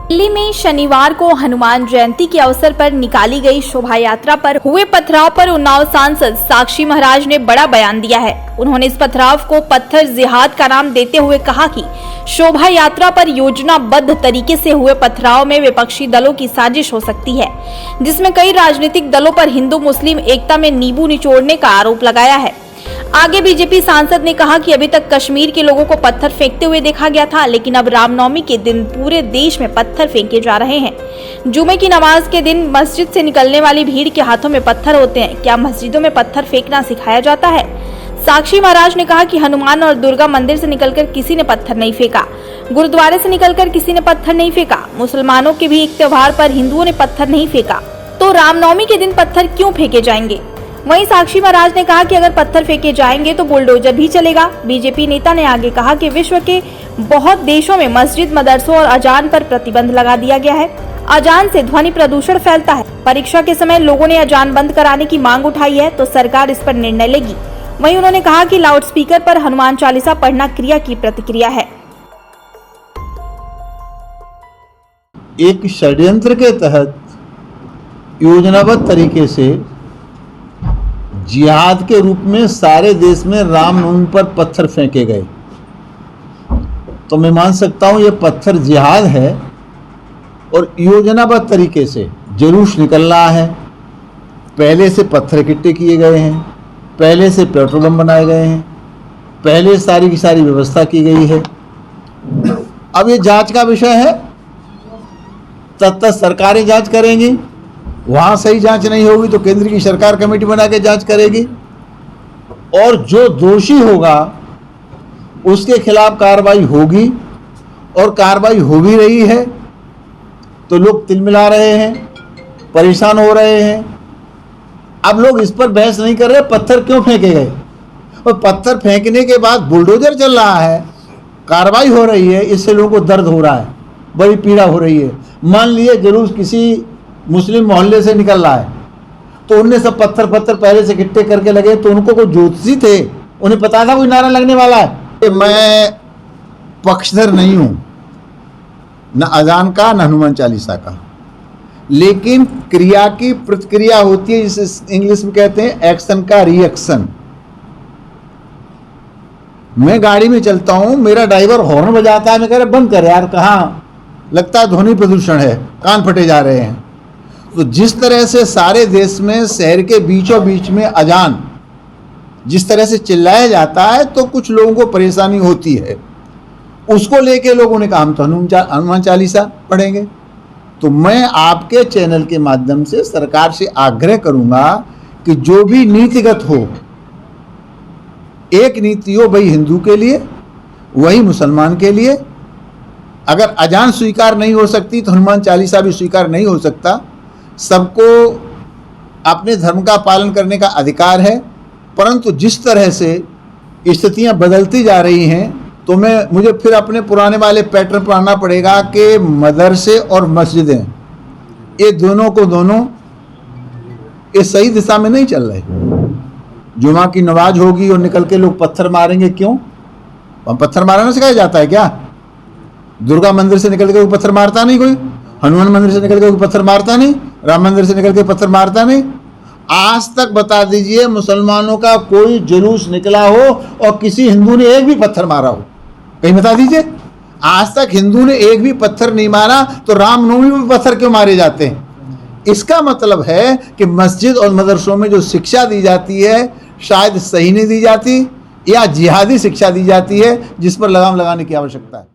दिल्ली में शनिवार को हनुमान जयंती के अवसर पर निकाली गई शोभा यात्रा पर हुए पथराव पर उन्नाव सांसद साक्षी महाराज ने बड़ा बयान दिया है। उन्होंने इस पथराव को पत्थर जिहाद का नाम देते हुए कहा कि शोभा यात्रा पर योजनाबद्ध तरीके से हुए पथराव में विपक्षी दलों की साजिश हो सकती है, जिसमें कई राजनीतिक दलों पर हिंदू मुस्लिम एकता में नींबू निचोड़ने का आरोप लगाया है। आगे बीजेपी सांसद ने कहा कि अभी तक कश्मीर के लोगों को पत्थर फेंकते हुए देखा गया था, लेकिन अब रामनवमी के दिन पूरे देश में पत्थर फेंके जा रहे हैं। जुमे की नमाज के दिन मस्जिद से निकलने वाली भीड़ के हाथों में पत्थर होते हैं। क्या मस्जिदों में पत्थर फेंकना सिखाया जाता है? साक्षी महाराज ने कहा कि हनुमान और दुर्गा मंदिर से निकलकर किसी ने पत्थर नहीं फेंका, गुरुद्वारे से निकलकर किसी ने पत्थर नहीं फेंका। मुसलमानों के भी एक त्योहार पर हिंदुओं ने पत्थर नहीं फेंका, तो रामनवमी के दिन पत्थर क्यों फेंके जाएंगे? वहीं साक्षी महाराज ने कहा कि अगर पत्थर फेंके जाएंगे तो बुलडोजर भी चलेगा। बीजेपी नेता ने आगे कहा कि विश्व के बहुत देशों में मस्जिद, मदरसों और अजान पर प्रतिबंध लगा दिया गया है। अजान से ध्वनि प्रदूषण फैलता है। परीक्षा के समय लोगों ने अजान बंद कराने की मांग उठाई है, तो सरकार इस पर निर्णय लेगी। वहीं उन्होंने कहा कि लाउडस्पीकर पर हनुमान चालीसा पढ़ना क्रिया की प्रतिक्रिया है। एक षड्यंत्र के तहत योजनाबद्ध तरीके से जिहाद के रूप में सारे देश में रामनवमी पर पत्थर फेंके गए, तो मैं मान सकता हूं ये पत्थर जिहाद है। और योजनाबद्ध तरीके से जुलूस निकल रहा है, पहले से पत्थर इकट्ठे किए गए हैं, पहले से पेट्रोल बम बनाए गए हैं, पहले सारी की सारी व्यवस्था की गई है। अब ये जांच का विषय है, तब तक सरकारें जांच करेंगी। वहाँ सही जांच नहीं होगी तो केंद्र की सरकार कमेटी बना के जांच करेगी, और जो दोषी होगा उसके खिलाफ कार्रवाई होगी। और कार्रवाई हो भी रही है, तो लोग तिलमिला रहे हैं, परेशान हो रहे हैं। अब लोग इस पर बहस नहीं कर रहे पत्थर क्यों फेंके गए, और पत्थर फेंकने के बाद बुलडोजर चल रहा है, कार्रवाई हो रही है, इससे लोगों को दर्द हो रहा है, बड़ी पीड़ा हो रही है। मान लीजिए जुलूस किसी मुस्लिम मोहल्ले से निकल रहा है, तो उनने सब पत्थर पहले से इकट्ठे करके लगे, तो उनको कोई ज्योतिषी थे, उन्हें पता था कोई नारा लगने वाला है। मैं पक्षधर नहीं हूं, न अजान का न हनुमान चालीसा का, लेकिन क्रिया की प्रतिक्रिया होती है, जिसे इंग्लिश में कहते हैं एक्शन का रिएक्शन। मैं गाड़ी में चलता हूं, मेरा ड्राइवर हॉर्न बजाता है, मैं कह रहा बंद कर यार, कहाँ लगता है ध्वनि प्रदूषण है, कान फटे जा रहे हैं। तो जिस तरह से सारे देश में शहर के बीचों बीच में अजान जिस तरह से चिल्लाया जाता है, तो कुछ लोगों को परेशानी होती है। उसको लेके लोगों ने कहा हम तो हनुमान चालीसा पढ़ेंगे। तो मैं आपके चैनल के माध्यम से सरकार से आग्रह करूंगा कि जो भी नीतिगत हो, एक नीति हो भाई हिंदू के लिए, वही मुसलमान के लिए। अगर अजान स्वीकार नहीं हो सकती तो हनुमान चालीसा भी स्वीकार नहीं हो सकता। सबको अपने धर्म का पालन करने का अधिकार है, परंतु जिस तरह से स्थितियां बदलती जा रही हैं, तो मुझे फिर अपने पुराने वाले पैटर्न पर आना पड़ेगा कि मदरसे और मस्जिदें, ये दोनों को दोनों ये सही दिशा में नहीं चल रहे। जुमा की नमाज होगी और निकल के लोग पत्थर मारेंगे, क्यों? पत्थर मारना सिखाया जाता है क्या? दुर्गा मंदिर से निकल के कोई पत्थर मारता नहीं, कोई हनुमान मंदिर से निकल के कोई पत्थर मारता नहीं, राम मंदिर से निकल के पत्थर मारता नहीं। आज तक बता दीजिए मुसलमानों का कोई जुलूस निकला हो और किसी हिंदू ने एक भी पत्थर मारा हो? कहीं बता दीजिए। आज तक हिंदू ने एक भी पत्थर नहीं मारा, तो रामनवमी में पत्थर क्यों मारे जाते हैं? इसका मतलब है कि मस्जिद और मदरसों में जो शिक्षा दी जाती है शायद सही नहीं दी जाती, या जिहादी शिक्षा दी जाती है, जिस पर लगाम लगाने की आवश्यकता है।